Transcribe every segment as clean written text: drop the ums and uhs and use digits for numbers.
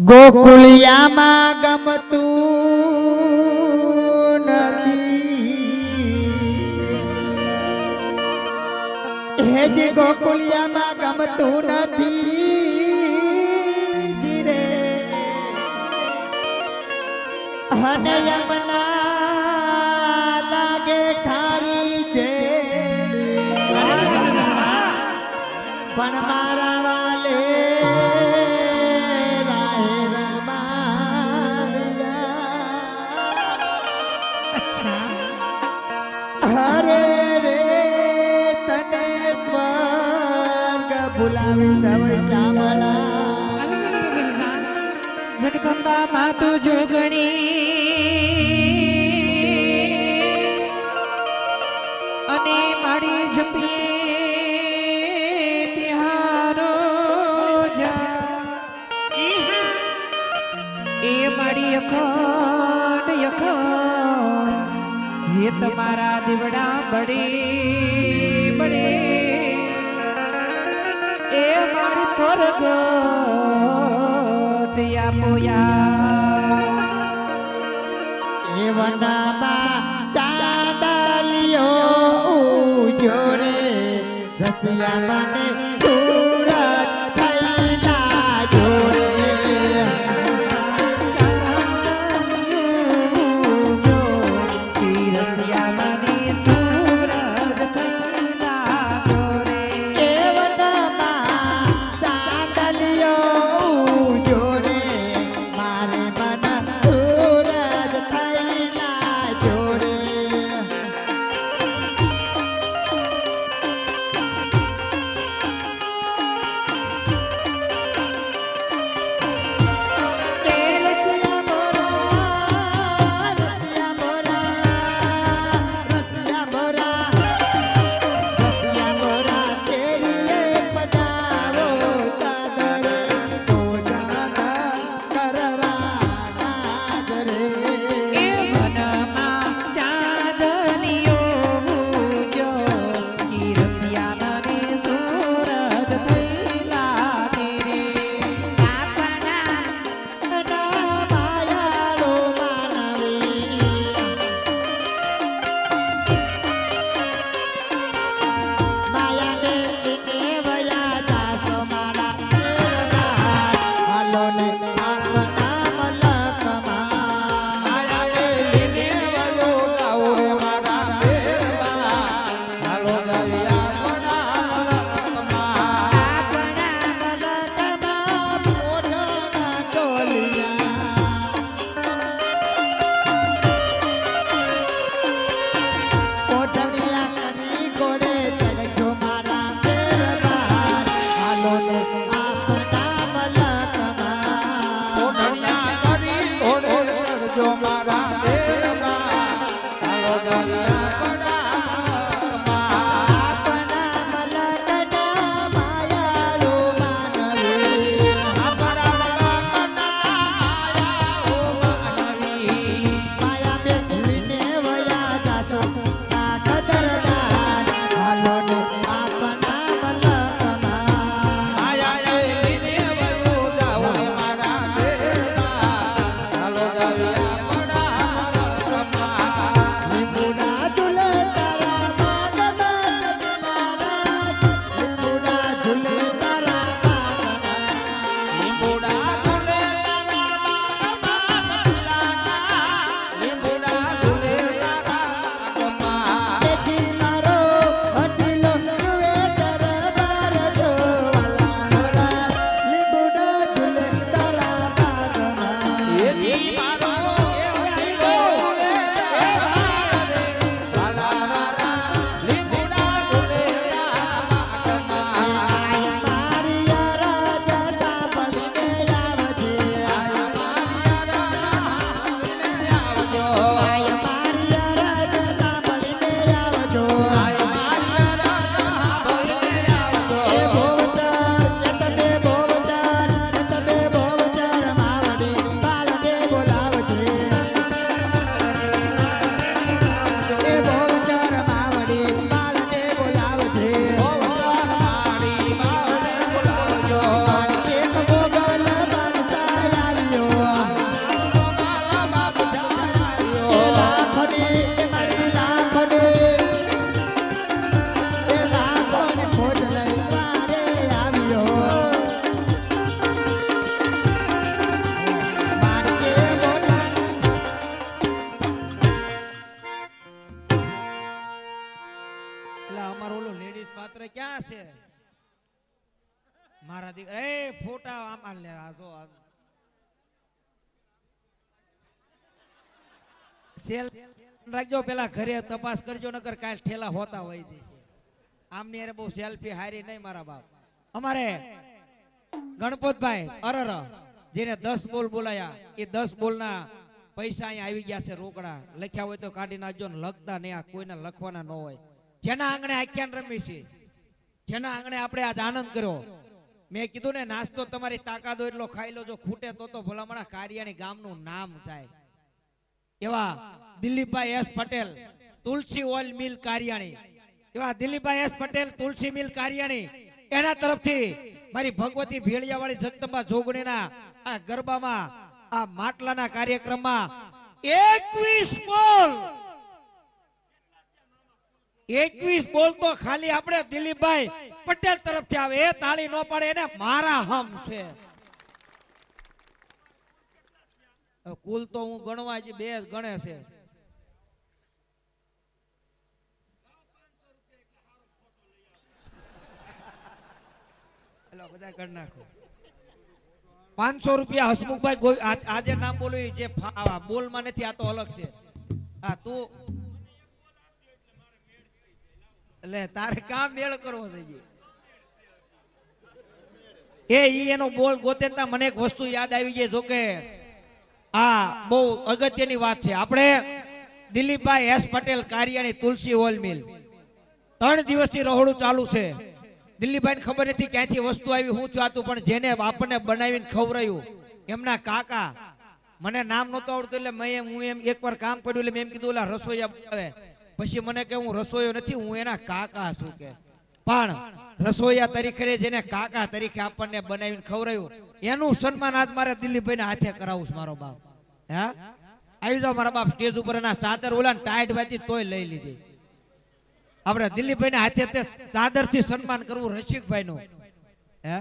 ગોકુળિયામાં ગમતું નથી હેજ ગોકુળિયામાં ગમતું નથી જીરે અને યમના લાગે ખારી છે પણ મારા વાલે હરે રે તને સ્વર્ગ ભૂલાવી દવ શ્યામળા જગદંબા માતુ જોગણી અને મારી જપીએ તિહારો જા એ મારી અખંડ ये तुम्हारा दिवड़ा बड़े बड़े ए मारी पर गोटिया पोया ए वनामा चांदलियो जोड़े रसिया बने सूरत थैला जोड़े तुला એલા અમારો ઓલો લેડીઝ પાત્ર ક્યાં છે મારા દીકરા એ ફોટા આમાં લે આ જો સેલ રાખજો પેલા ઘરે તપાસ કરજો નકર કાલ ઠેલા હોતા હોય છે આમની અરે બહુ સેલ્ફી હારી નહીં મારા બાપ અમારે ગણપતભાઈ અરર જેને 10 બોલ બોલાયા એ 10 બોલના પૈસા અહીંયા આવી ગયા છે રોકડા લખ્યા હોય તો કાઢી નાખજો ને લખતા નહીં આ કોઈને લખવાના ન હોય જેના આંગણે આખ્યાન રમી છે જેના આંગણે આપણે આજ આનંદ કર્યો મેં કીધું ને નાસ્તો તમારી તાકાત હોય એટલો ખાઈ લો જો ખૂટે તો ભલામણા કારિયાણી ગામનું નામ થાય એવા દિલીપભાઈ એસ પટેલ તુલસી ઓઇલ મિલ કારિયાણી એવા દિલીપભાઈ એસ પટેલ તુલસી મિલ કારિયાણી એના તરફથી મારી ભગવતી ભેળિયાવાળી જગદંબા જોગણીના આ ગરબામાં આ માટલાના કાર્યક્રમમાં 21 બોલ 21 બોલ તો ખાલી આપણે દિલીપભાઈ પટેલ તરફથી આવે એ તાળી નો પાડે એને મારા હમ છે કુલ તો હું ગણવા જ બે ગણે છે બધા કરી નાખો 500 રૂપિયા હસમુખભાઈ આજે નામ બોલ્યું જે બોલ માં નથી આ તો અલગ છે હા તું એટલે તારે કામ મેળ કરવો છે એનો બોલ ગોતેતા મને એક વસ્તુ યાદ આવી ગઈ જોકે આ બહુ અગત્યની વાત છે આપણે દિલીપભાઈ એસ પટેલ કારિયાણી તુલસી ઓઇલ મિલ 3 દિવસથી રહોડું ચાલુ છે દિલીપભાઈ ખબર નથી ક્યાંથી વસ્તુ આવી હું થયું પણ જેને આપણને બનાવીને ખવરાયું એમના કાકા મને નામ નહોતું આવડતું એટલે હું એમ એકવાર કામ પડ્યું એટલે મેં એમ કીધું ઓલા રસોઈયા બનાવે પછી મને કે હું રસોઈયો નથી હું એના કાકા છું કે પણ રસોઈયા તરીકે જેને કાકા તરીકે આપણને બનાવીને ખવરાયું એનું સન્માન આજ મારે દિલીપભાઈ ના હાથે કરાવું મારો બાપ હે આવી જાવ મારા બાપ સ્ટેજ ઉપર એના ચાદર ઓલા ટાઈટ વાતી તોય લઈ લીધી આપણે દિલીપભાઈ ના હાથે ચાદર થી સન્માન કરવું રસિકભાઈ નું હે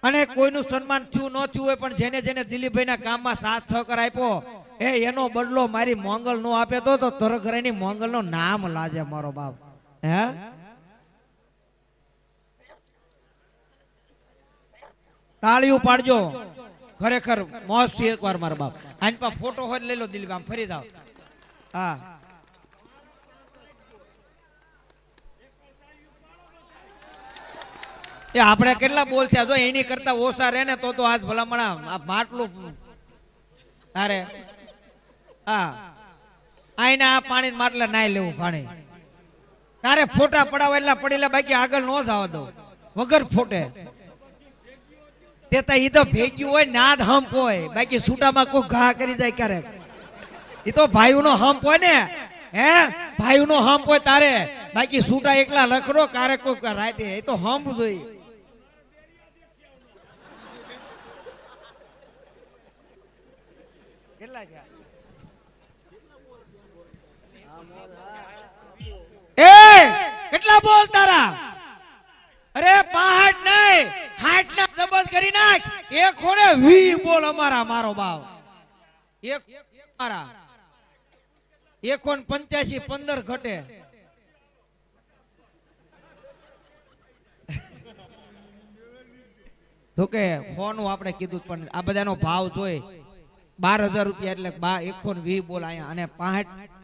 અને કોઈનું સન્માન થયું ન થયું હોય પણ જેને જેને દિલીપભાઈ ના કામમાં સાથ સહકાર આપ્યો એનો બદલો મારી મોંગલ નો આપે તો તરઘરાની મોંગલ નો નામ લાજે મારો બાપ હે તાળીઓ પાડજો ખરેખર મોજ થી એકવાર મારા બાપ આની પા ફોટો હોય લઈ લો દિલીપ આમ ફરી જાવ હા આપણે કેટલા બોલ થયા જો એની કરતા ઓછા રહે ને તો આજ ભલામણા માટલું અરે હા આઈને આ પાણી માટલા નાઈ લેવું પાણી તારે ફોટા પડાવે એટલા પડેલા બાકી આગળ નો જવા દો વગર ફોટે તે ઈ તો ભેગ્યું હોય નાદ હંપ હોય બાકી છૂટામાં કોઈ ઘા કરી જાય ક્યારેક એ તો ભાઈઓનો હંપ હોય ને હે ભાઈઓનો હંપ હોય તારે બાકી છૂટા એકલા લખડો ક્યારેક કોઈ રાતે એ તો હંપ જોઈએ કેટલા છે કેટલા બોલ તારા અરે 65 નહીં 60 ના ડબલ કરી નાખ એક ખોણે 20 બોલ અમારા મારો બાપ એક મારા 185 15 ઘટે તો કે ફોનું આપણે કીધું પણ આ બધાનો ભાવ જોઈ 12,000 રૂપિયા એટલે 120 બોલ આયા અને 65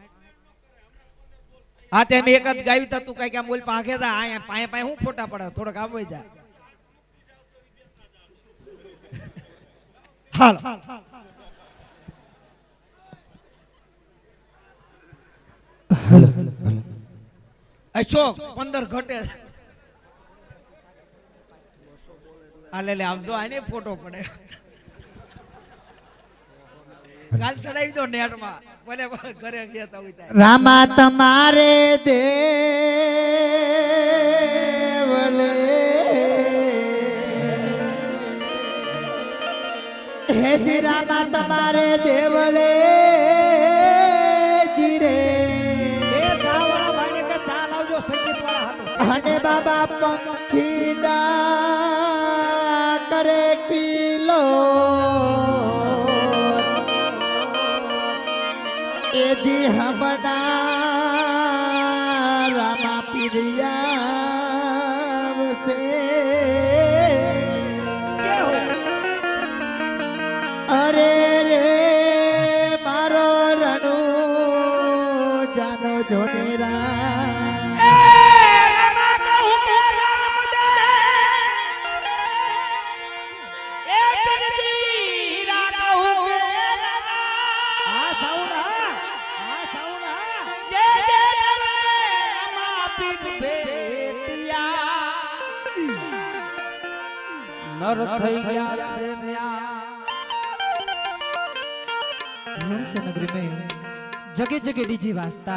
આ તે એક જ ગાવી તું કઈ કામ બોલ પાખે જા આયા પાએ પાએ હું ફોટા પડે થોડો કામ હોય જા હાલ અશોક 15 ઘટે આ લે આમ જો આને ફોટો પડે કાલ ચડાવી દો નેટ માં ભલે ઘરે જતા હોય રામા તમારે દેવલે હેજી રામા તમારે દેવલે જીરે એ ચાવાળા ભાઈને કે ચા લાવજો સંગીત વાળા હાટો અને બાબા પંખીડા કરે કિલો એજી હબડા રામા રિયાવશે અરે રે મારો રણુ જાનો જોનેરા નર થઈ ગયા છે नगरी में जगह जगह डीजे वाजता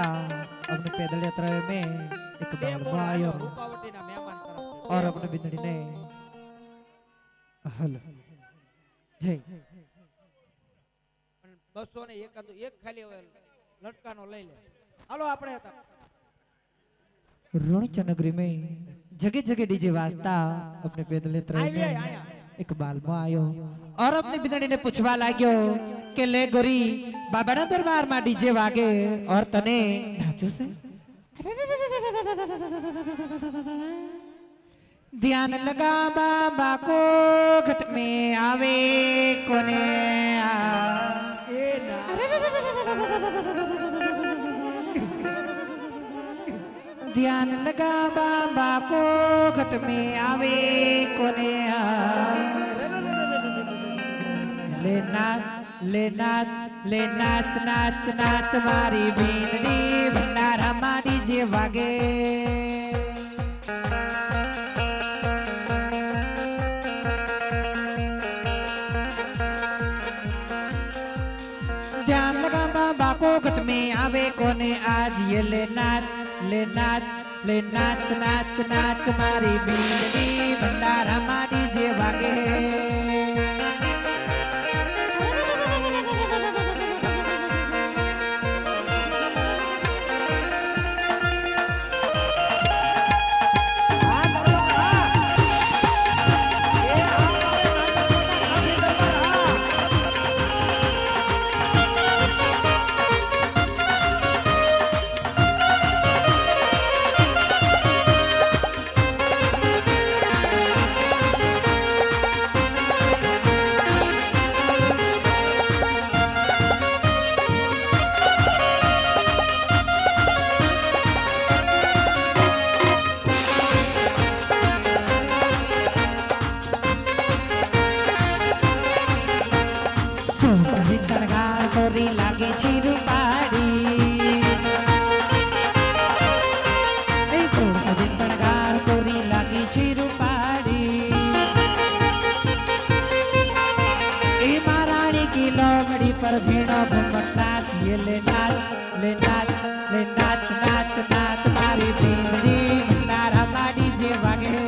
अपने पैदल यात्रा में एक बाल आयो और अपने बिंदड़ी ने हल जय 200 ને એક ખાલી લટકાનો લઈ લે હાલો આપણે હતા रोणिचा नगरी में जगह जगह डीजे वाजता अपने पैदल यात्रा में एक बाल आयो और अपने बिंदड़ी ने पूछवा लाग्यो के ले गोरी बाबाना दरबार में डीजे वागे और तने नाचो से ध्यान लगा बाबा को घट में आवे कोने ध्यान लगा बाबा को घट में आवे कोने ले नाच ले नाच ले नाच नाच नाच मारी बीनडी भंडारा मारी जे वागे ध्यान लगा बाबा को घट में आवे कोने आज ये ले नाच नाच नाच नाच मारी बीनडी भंडारा मारी जे वागे लागे चीरू पाड़ी लागे चीरू पाड़ी ए महारानी की लोमड़ी पर भीड़ो घुमता ले नाच ले नाच ले नाच नाच नाच मारी बींदी भंडारा माड़ी जे वागे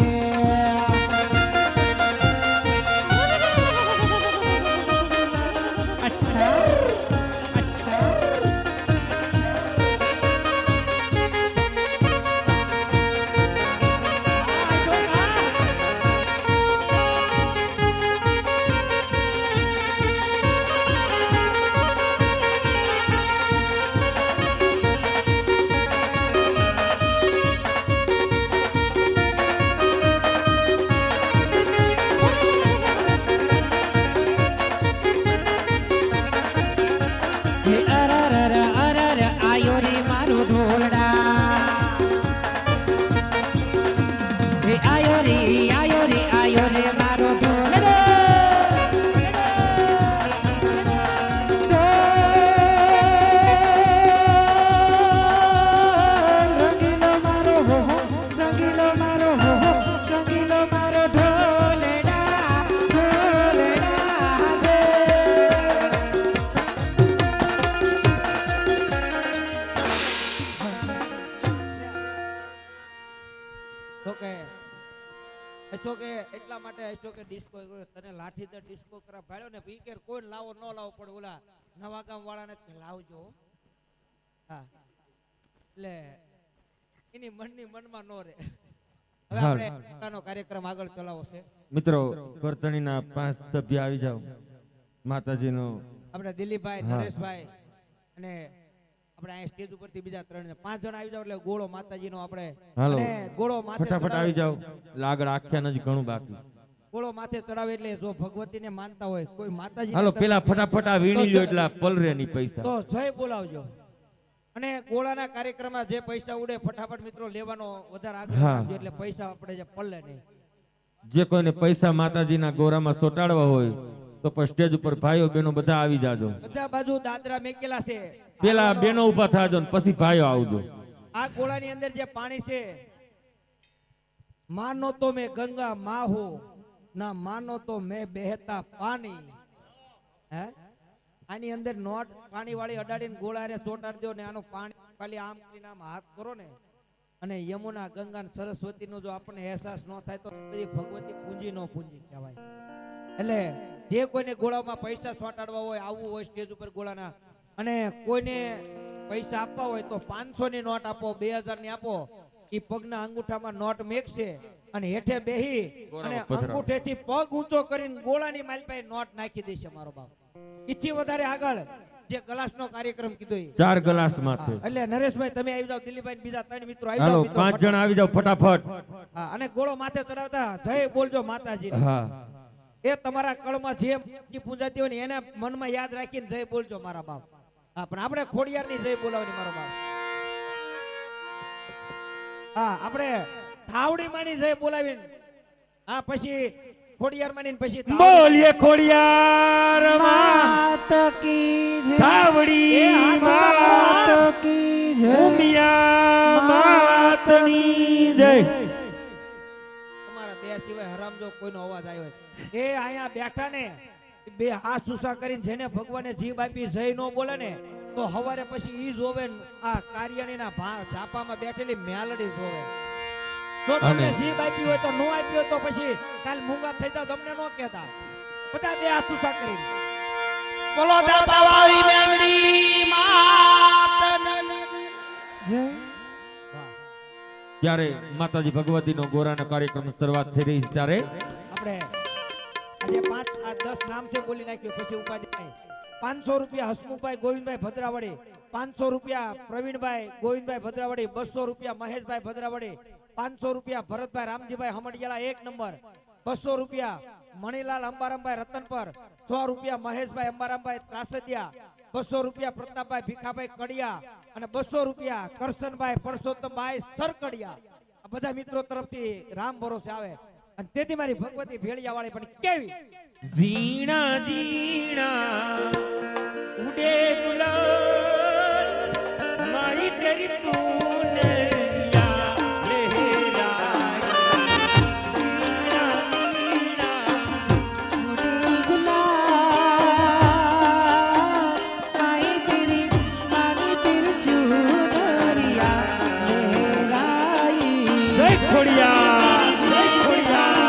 એટલા માટે હશો કે ડિસ્કો તને લાઠી તો ડિસ્કો કરા ભાડ્યો ને પીકેર કોઈ લાવો ન લાવો પડે ઓલા નવા ગામ વાળાને કે લાવજો હા એટલે એની મનની મનમાં નો રહે હવે આપણે પોતાનો કાર્યક્રમ આગળ ચલાવવો છે મિત્રો વર્તણીના 5 સભ્ય આવી જાવ માતાજીનો આપણે દિલીપભાઈ નરેશભાઈ અને આપણે અહીં સ્ટેજ ઉપરથી બીજા 3 ને 5 જણ આવી જાવ એટલે ગોળો માતાજીનો આપણે હાલો. અને ગોળો માથે ફટાફટ આવી જાઓ લાગડ આખ્યાન જ ઘણું બાકી છે. ગોળો માથે ચડાવે એટલે જો ભગવતીને માનતા હોય કોઈ માતાજી હાલો પેલા ફટાફટ આ વીણી લ્યો એટલા પલરે ની પૈસા તો જય બોલાવજો. અને ગોળાના કાર્યક્રમમાં જે પૈસા ઉડે ફટાફટ મિત્રો લેવાનો વધારે આગ્રહ હા. રાખજો એટલે પૈસા આપણે જે પલ્લે નહીં. જે કોઈને પૈસા માતાજીના ગોરામાં સોટાડવા હોય તો પણ સ્ટેજ ઉપર ભાઈઓ બહેનો બધા આવી જાજો. બધા બાજુ દાદરા મેકેલા છે. પેલા બેનો ઉભા થાજો ને પછી ભાઈઓ આવજો. આ ગોળાની અંદર જે પાણી છે, માનો તો મેં ગંગા માં હો ના માનો તો મેં બહેતા પાણી. હે આની અંદર નોટ પાણી વાળી અડાડીને ગોળાને ચોટાડી દો ને આનું પાણી ખાલી આમ કરીને આમ હાથ કરો ને અને યમુના ગંગા ને સરસ્વતી નો જો આપણને અહેસાસ ન થાય તો પછી ભગવતી પૂંજી નો પૂંજી કહેવાય. એટલે જે કોઈને ગોળામાં પૈસા ચોટાડવા હોય આવવું હોય સ્ટેજ ઉપર ગોળાના અને કોઈને પૈસા આપવા હોય તો 500 ની નોટ આપો, 2000 ની આપો. ઈ પગના અંગૂઠામાં નોટ મેકશે અને હેઠે બેહી અને અંગૂઠેથી પગ ઊંચો કરીને ગોળાની માલપાઈ નોટ નાખી દેશે મારો બાપ. ઈથી વધારે આગળ જે ગ્લાસનો કાર્યક્રમ કીધો ઈ 4 ગ્લાસ માથે. એટલે નરેશભાઈ તમે આવી જાવ, દિલીપભાઈ ને બીજા 3 મિત્રો આવી હાલો જાવ. 5 જણ આવી જાઓ ફટાફટ. હા, અને ગોળો માથે ચડાવતા જય બોલજો માતાજી. હા એ તમારા કળમાં જે પૂજાતી હોય ને એને મનમાં યાદ રાખીને જય બોલજો મારા બાપ. હા, પણ આપણે ખોડિયારની જય બોલાવવાની મારો બાપ. હા, આપણે થાવડી માની જય બોલાવીને હા પછી ખોડિયાર માની પછી બોલીએ ખોડિયાર માં માત કી જય થાવડી માત કી જય ઉમિયા માતની જય. તમારા બે સિવાય હરામજો કોઈનો અવાજ આવ્યો હોય એ અહીંયા બેઠા ને બે હાથ સુસા કરીને જેને ભગવાને જીભ આપી જય નો બોલે ને તો હવારે પછી ઈ જોવે ને આ કાર્યાણીના ઝાપામાં બેઠેલી મેલડી જોવે. જો તમને જીભ આપી હોય તો નો આપી હોય તો પછી કાલ મૂંગા થઈ જાવ તમને નો કહેતા. બધા બે હાથ સુસા કરીને બોલો ઝાપાવાળી મેલડી માતની જય. ત્યારે માતાજી ભગવતીનો ગોરાનો કાર્યક્રમ શરૂઆત થઈ રહી છે ત્યારે આપણે આજે 5 આ 10 નામ છે બોલી નાખ્યું પછી ઉપાધિ નહીં. 500 રૂપિયા હસમુખભાઈ ગોવિંદભાઈ ભદ્રાવડી, 500 રૂપિયા પ્રવીણભાઈ ગોવિંદભાઈ ભદ્રાવડી, 200 રૂપિયા મહેશભાઈ ભદ્રાવડી, 500 રૂપિયા ભરતભાઈ રામજીભાઈ હમડિયાળા 1 નંબર, 200 રૂપિયા મણીલાલ અંબારામભાઈ રતનપર, 100 રૂપિયા મહેશભાઈ અંબારામભાઈ ત્રાસદિયા, 200 રૂપિયા પ્રતાપભાઈ ભીખાભાઈ કડિયા અને 200 રૂપિયા કરશનભાઈ પરસોત્તમભાઈ સરકડિયા. આ બધા મિત્રો તરફથી રામ ભરોસે આવે. અને તેથી મારી ભગવતી ભેળિયા વાળી પણ કેવી ઝીણા ઝીણા ઉડે ગુલાલ મારી તેરી સુનરિયા લહેરાય. ઝીણા ઝીણા माई तेरी चुनरिया लहराई. જય ખોડિયાર જય ખોડિયાર.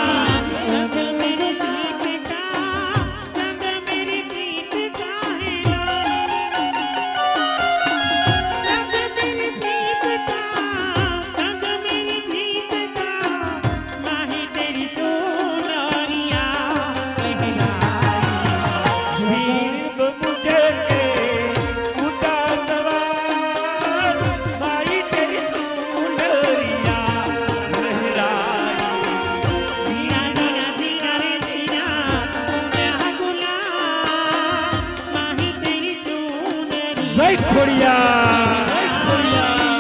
જય ખોડિયાર જય ખોડિયાર.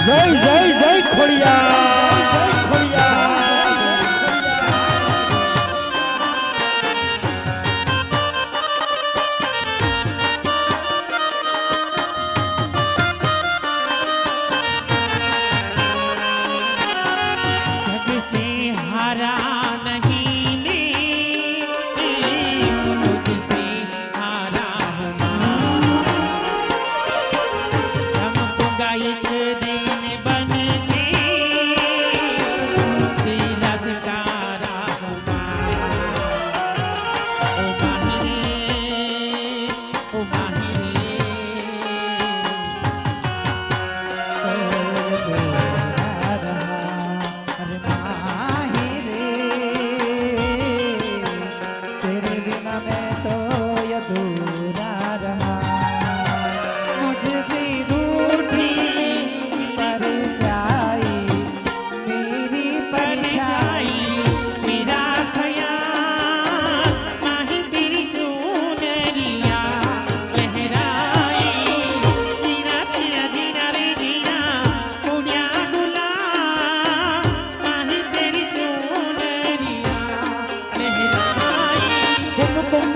જય જય જય ખોડિયાર જય ખોડિયાર. जग से हारा नहीं मैं, तुझसे हारा हूँ माँ. चमकूंगा एक दिन बन के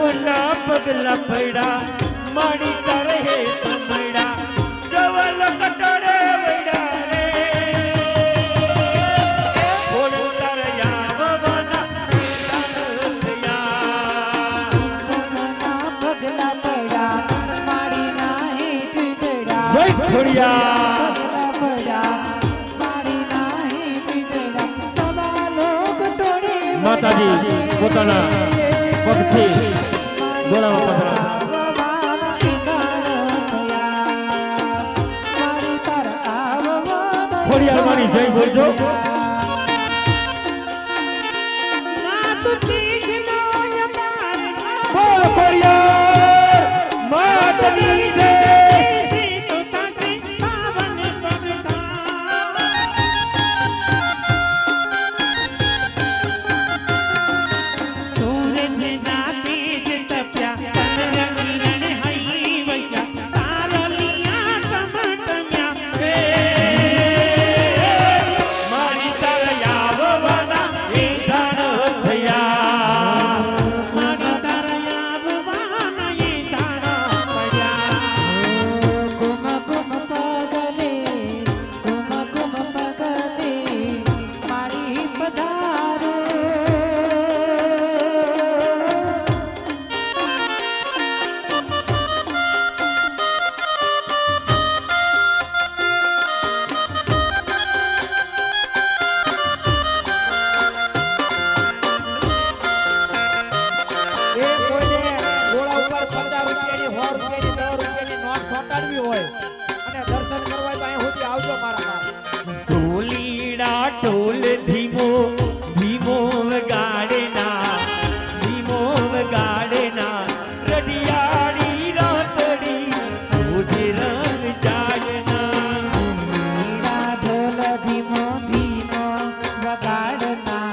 મોટા પગલા પડ્યા મારી તારે હે તમડા જવલ કટડે વડા રે ફોડ તારે યાવવાના પગલા પડ્યા મારી નાહી પીપળા જય ખોડિયા માતાજી પોતાના પગથી ગોળામાં પધરા ખોડિયાર માની જય બોલજો બોલ ખોડિયાર માતાની જય ટોલ ધીમો ધીમો વગાડેના ધીમો વગાડેના રઢિયાળી રાતડી ઉજે રંગ જાડના ઢોલ ધીમો ધીમો વગાડના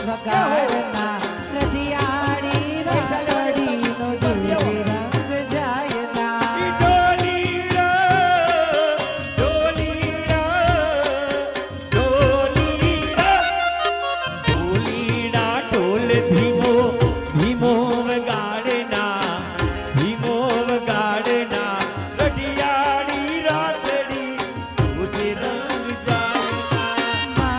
વગાડના રઢિયાળી રાતડીનો જોડે રંગ જાયના ધીમો ધીમો વગાડેના ધીમો વગાડેના રઢિયાળી રાતડી ઉજે રંગ જાયના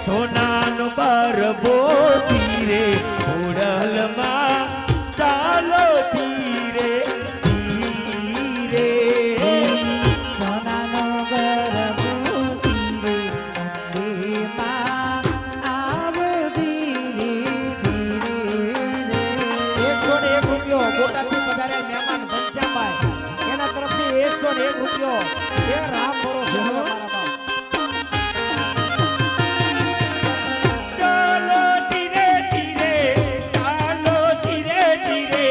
સોનાનો બરબો ધીરે ઉડલમાં ચાલો ધીરે ધીરે સોનાનો ગરબો ધીરે અંબેમાં આવો ધીરે ધીરે 101 રૂપિયો બોટાદથી પધાર્યા મહેમાન ઘનશ્યામભાઈ એના તરફથી 101 રૂપિયો એ રામ ભરોસે મારા બાપ ચાલો ધીરે ધીરે ચાલો ધીરે ધીરે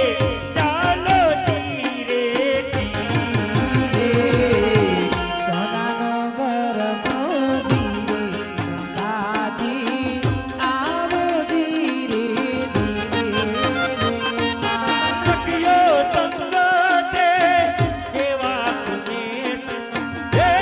ચાલો ધીરે ધીરે સોનાનો ગરબો ધીરે ગંગાજી આવો ધીરે ધીરે સખિયો સંગતે કેવા તુમે હે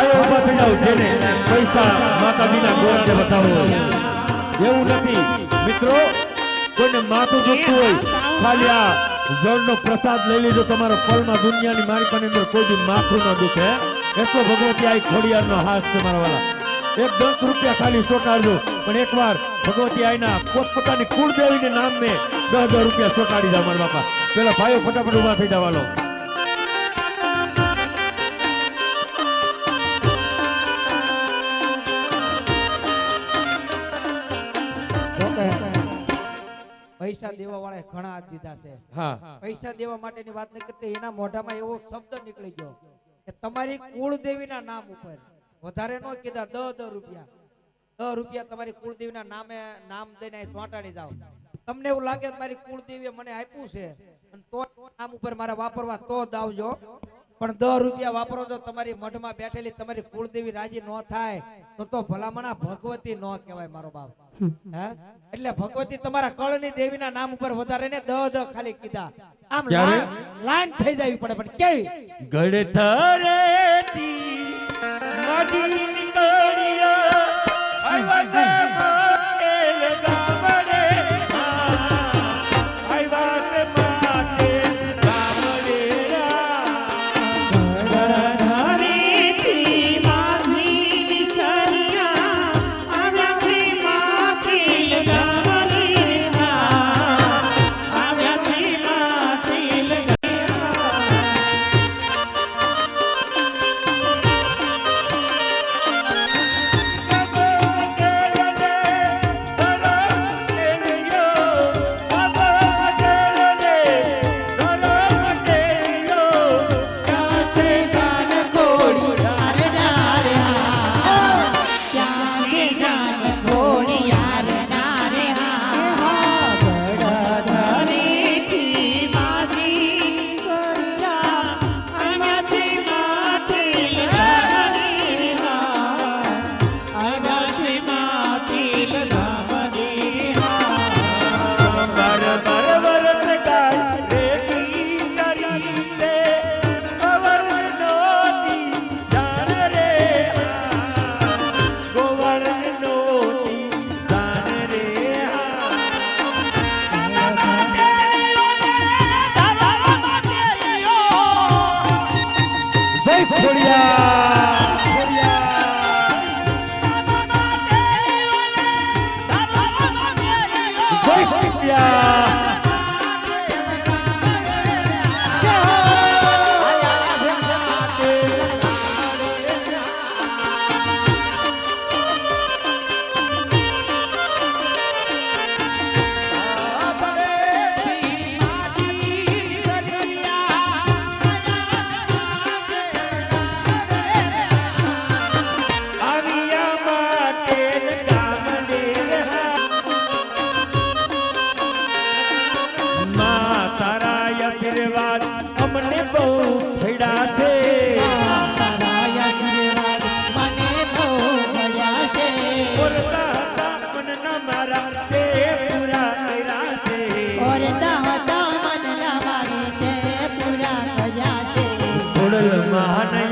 ભાઈઓ ઊભા થઈ જાઓ જેને પૈસા માતાજીના ગોરાને બતાવો હોય. એવું નથી મિત્રો, કોઈને માથું દુખતું હોય ખાલી આ જળનો પ્રસાદ લઈ લેજો, તમારા પલમાં દુનિયાની મારી પાસે અંદર કોઈ દી માથું ન દુખે. એટલો ભગવતી આ ખોડિયારનો હાથ છે મારા વાલા. એક 10 રૂપિયા ખાલી સોટાડજો, પણ એકવાર ભગવતી આઈના પોતપોતાની કુળદેવીને નામે 10 રૂપિયા સોટાડી જાવ મારા બાપા. પેલા ભાઈઓ ફટાફટ ઊભા થઈ જવાલો. પૈસા દેવા વાળા ઘણા હાથ દીધા છે. હા, પૈસા દેવા માટેની વાત નહીં કરતી, એના મોઢામાં એવો શબ્દ નીકળી ગયો કે તમારી કુળદેવીના નામ ઉપર વધારે ન કીધા 10 રૂપિયા, 10 રૂપિયા તમારી કુળદેવીના નામે નામ દઈને ચોંટાડી જાઓ. તમને એવું લાગે કે મારી કુળદેવીએ મને આપ્યું છે અને તો નામ ઉપર મારે વાપરવા તો દાવજો, પણ 10 રૂપિયા વાપરો તો તમારી મઢમાં બેઠેલી તમારી કુળદેવી રાજી ન થાય તો ભલામણા ભગવતી ન કહેવાય મારો બાપ. હે એટલે ભગવતી તમારા કળની દેવીના નામ ઉપર વધારે ને 10 ખાલી કીધા. આમ લાઈન થઈ જવી પડે, પણ કેવી ગળે થરેતી માટી નીકળ્યા આવ્યા ગામડે ગામડે આવ્યા માતે ગામડે ધરેતી માથી વિસર્યા આવ્યાથી માતી ગામડે આવ્યાથી માતી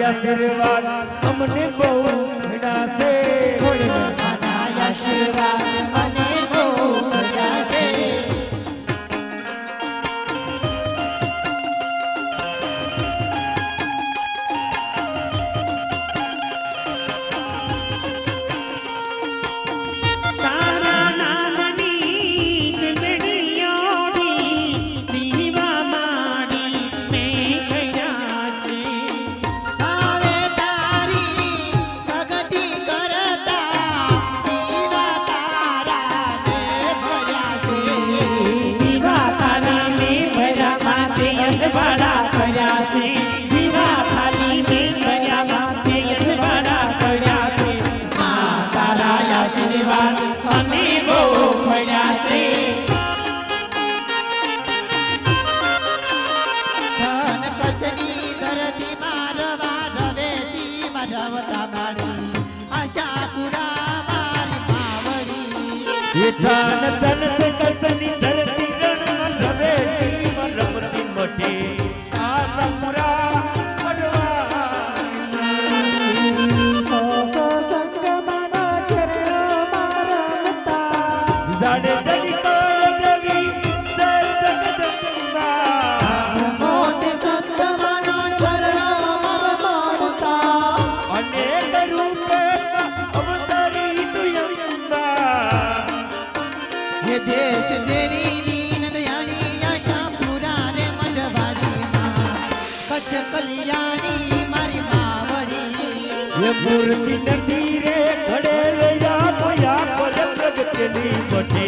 આશીર્વાદ અમને બહુ મળ્યા છે. આશીર્વાદ મને બહુ મળ્યા છે. તારા નામની ચંદડીયોડી દીવા માડી મેં કર્યા છે. હવે તારી પ્રગતિ કરતા દીવા તારા ને ભર્યા છે. દીવા ખાલી મેં ભર્યા માતે અજવાળા કર્યા છે. દીવા ખાલી મેં ભર્યા માતે અજવાળા કર્યા છે. તારા આશીર્વાદ અમે બહુ મળ્યા છે. ધન કચની ધરતીમાં રવા રવેજી રવતા માડી આશાપુરા મારી પાવડી. ઈઠાન તન સે કસની ધરતી રણમાં રવે સીમાં રમતી મોટી આ રમુરા પડવા એ મૂર્તિ નથી રે ઘડેલયા મોયા પર પ્રગટેલી બટે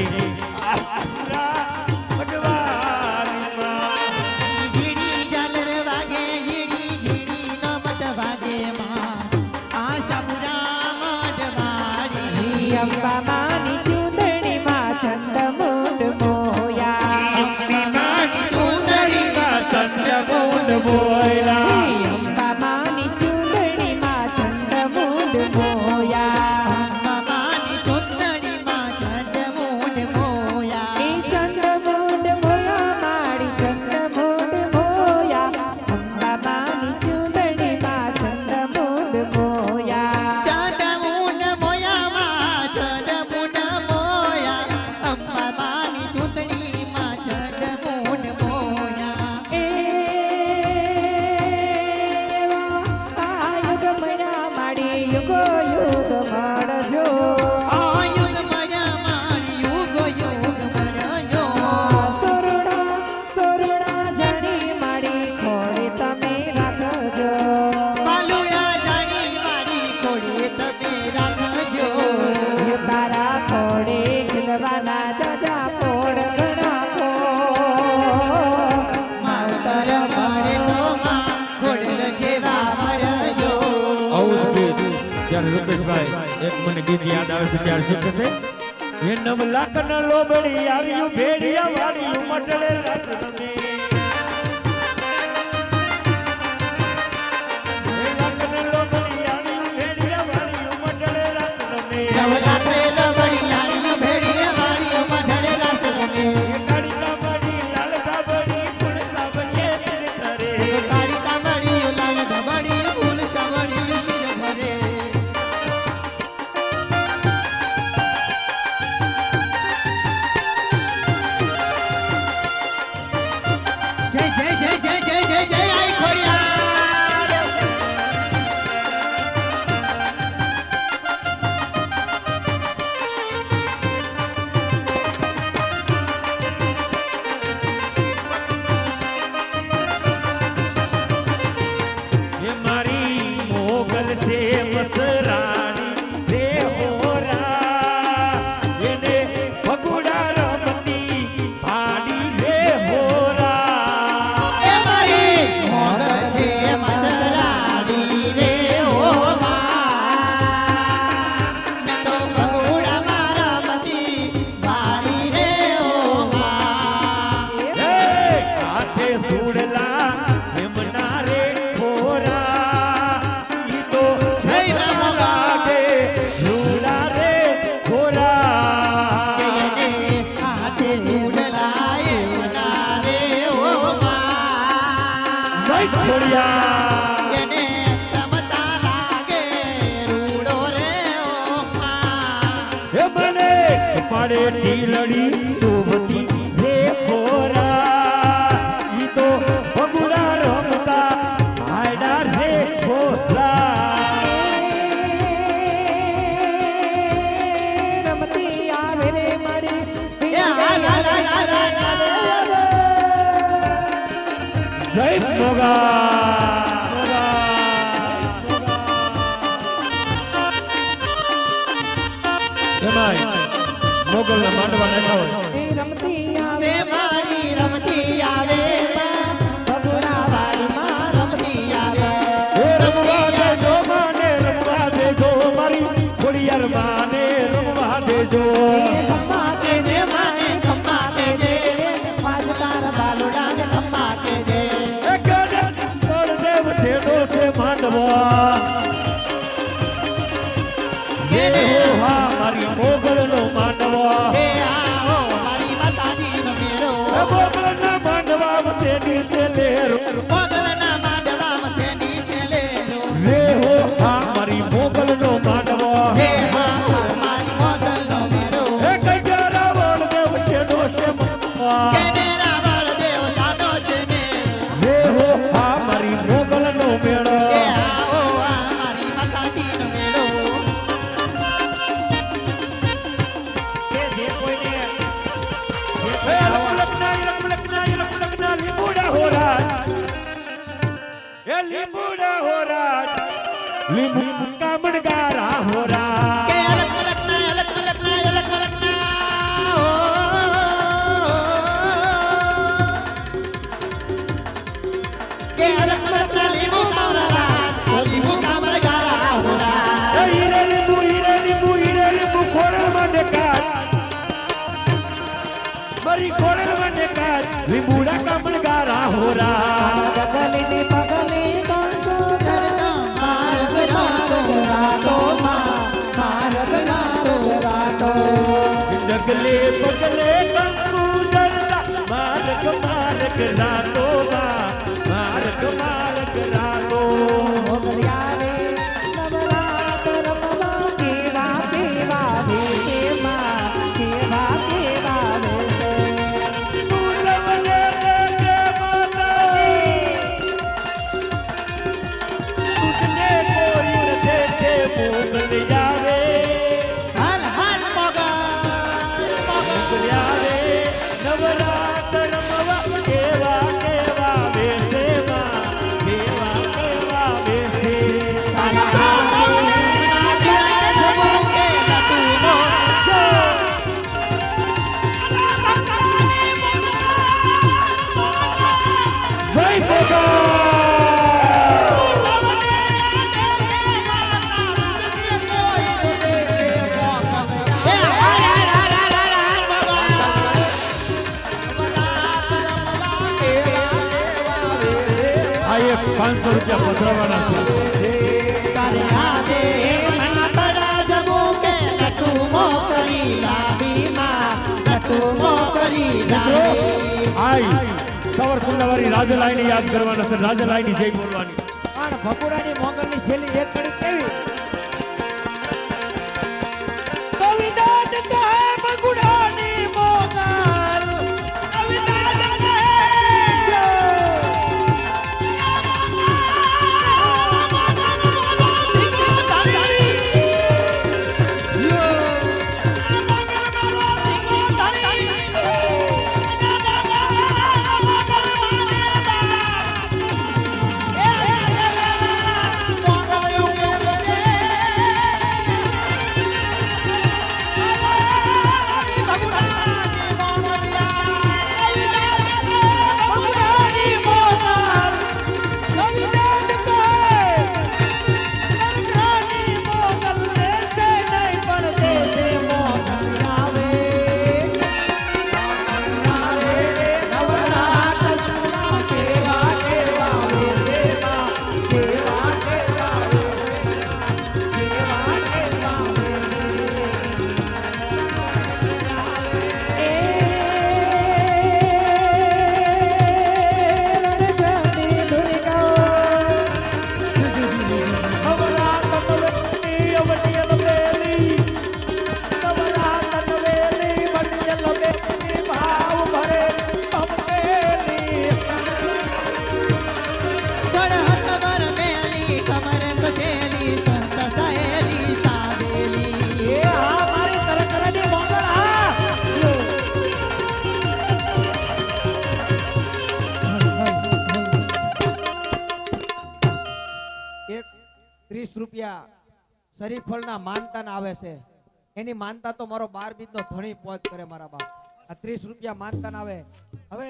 ઝીડી ઝાલર વાગે ઝીડી ઝીડી નો મત વાગે માં આશાપુરા મઢવાડી અંબા માની ચૂંદડીમાં ચંદમુંડ મોયા માની ચૂંદડીમાં ચંદ્રમુંડ બોયલા અંબા માની ચૂંદડીમાં ચંદમુંડ મોયા મામાની ચૂંદડીમાં ચંદમુંડ મોયા એ ચંદમુંડ મોયા મારી ચંદમુંડ મોયા અંબા માની ચૂંદડીમાં ચંદમુંડ મોયા ચંદમુંડ મોયામાં ચંદમુંડ મોયા અંબામાની ચૂંદડીમાં ચંદમુંડ મોયા એ આ યુગ મળ્યા માડી યુગો યુગ મળજો આ યુગ મળ્યા મારી યુગો યુગ મળ્યો સોરડા સોરડા જડી માડી ખોડે તમે રાખજો માલુડા જાણી મારી ખોડે તમે રાખજો તારા ખોડે ખીલવાના જાજા પોડ ઘણા ખો માવતર મળે તો માં ખોડલ જેવા મળ્યો આવું જ ગીત જ્યારે રૂપેશભાઈ એક મને ગીત યાદ આવે છે ત્યારે શું કહે છે એ નવલાક ન લોબડી આવ્યું ભેડિયા વાળ્યું મટડે રાત તમે નવલાક ન લોબડી આવ્યું ભેડિયા વાળ્યું મટડે રાત તમે જવલાખે લવડિયાની ભેડીએ વાળીઓ મઢડે રાસ રમે એ કાળી કામડી લાલ કાબડી ફૂલ સાબડીએ સિર ધરે કાળી કામડી લાલ ધબડી ફૂલ સવડી શિર ભરે જય જય જય જય જય જય જય આઈ ખોડિયાર એ મારી મોગલ છે મસરાણી રે હોરા એને ભગુડા રમતી ભાડી રે હોરા એ મારી મોગલ છે મચરાડી રે ઓ માં મેં તો ભગુડા મારા મતી વાડી રે ઓ માં એ હાથે સુડલા એમના રે હોરા ઈ તો જય રામ લાગે રૂડા રે હોરા એને હાથે ઉડલાય મના રે ઓ માં જય ખોડિયા એને તમતા લાગે રૂડો રે ઓ માં હે મને પાડે ઢીલડી શોભતી રે હોરા ઈ તો ભગુડા રમતા હાયડા રે હોરા રમતી આવે રે મારી એ આ લા લા લા લા લા જય મોગા એમાંય મોગલના માંડવા નાખ્યા હોય એ રમતી આવે આવે મારી રમતી આવે ભગુડા વાડીમાં રમતી આવે હે રમવા દેજો માને રમવા દેજો મારી ખોડિયાર માને રમવા દેજો ખમ્મા કે જે માને ખમ્મા કે જે પાંચ તાર બાલુડા ને ખમ્મા કે જે એ ગડે દેવ શેડો છે માંડવા એને હા મારી મોગલનો માંડવા હે આવો મારી માતાજી નો મેળો મોગલના માંડવા વચ્ચે નીચે લેરો મોગલના માંડવામાં છે નીચે લેલો રે હો હા મારી મોગલનો માંડવા હે આવો મારી મોગલનો મેળો એ કૈયારા વળ દેવ શેડો છે માંડવા કેને રાવળ દેવ સાનો છે મેળો રે હો હા મારી મોગલનો મેળો હે આવો આ મારી માતાજી નો મેળો લીંબુડા હોરા લીંબુ કામણગારા હોરા કે અલગ મલકના અલગ મલકના અલગ મલકના હો. કે અલગ મલકના લીંબુ કામરા લીંબુ કામરગારા હોરા. હીરે લીંબુ ખોરલ માટે કાચ મારી ખોરલ માટે કાચ લીંબુડા કામણગારા હોરા ગગલીની પગલી કોણસો માર્ગ રાતો રાતો માર્ગ રાતો રાતો. ડગલે પગલે કંકુ જરતા માર્ગ માર્ગ રાતો માર્ગ માર્ગ રાતો મોગલિયાને નવરાત્ર રમવા કેવા કેવા વેશમાં કેવા કેવા વેશે. તું લવલે દે માતાજી તુજને કોઈ ન દેખે મોગલ આવે હાલ હાલ મગર મોગલ આવે નવરાત્ર રમવા કેવા કેવા વેશેમાં કેવા કેવા વેશે જય આ એક 500 રૂપિયા પધરાવાના છે તારે હાથે માતડા જમો કે લટુ મોકરી લાવીમાં લટુ મોકરી લાવી. આઈ સાવરકુંડલાવાળી રાજલાઈની યાદ કરવાના છે રાજલાઈની જય બોલવાની પણ ભગુરાની મોગલની છેલ્લી એક કડી કેવી કવિદાન કહે ભગુરાની મોગલ કવિદાન કહે જો રૂપિયા શરીફળના માનતાના આવે છે એની માનતા તો મારો 12 બીજનો ધણી પોચ કરે મારા બાપ. આ 30 રૂપિયા માનતાના આવે. હવે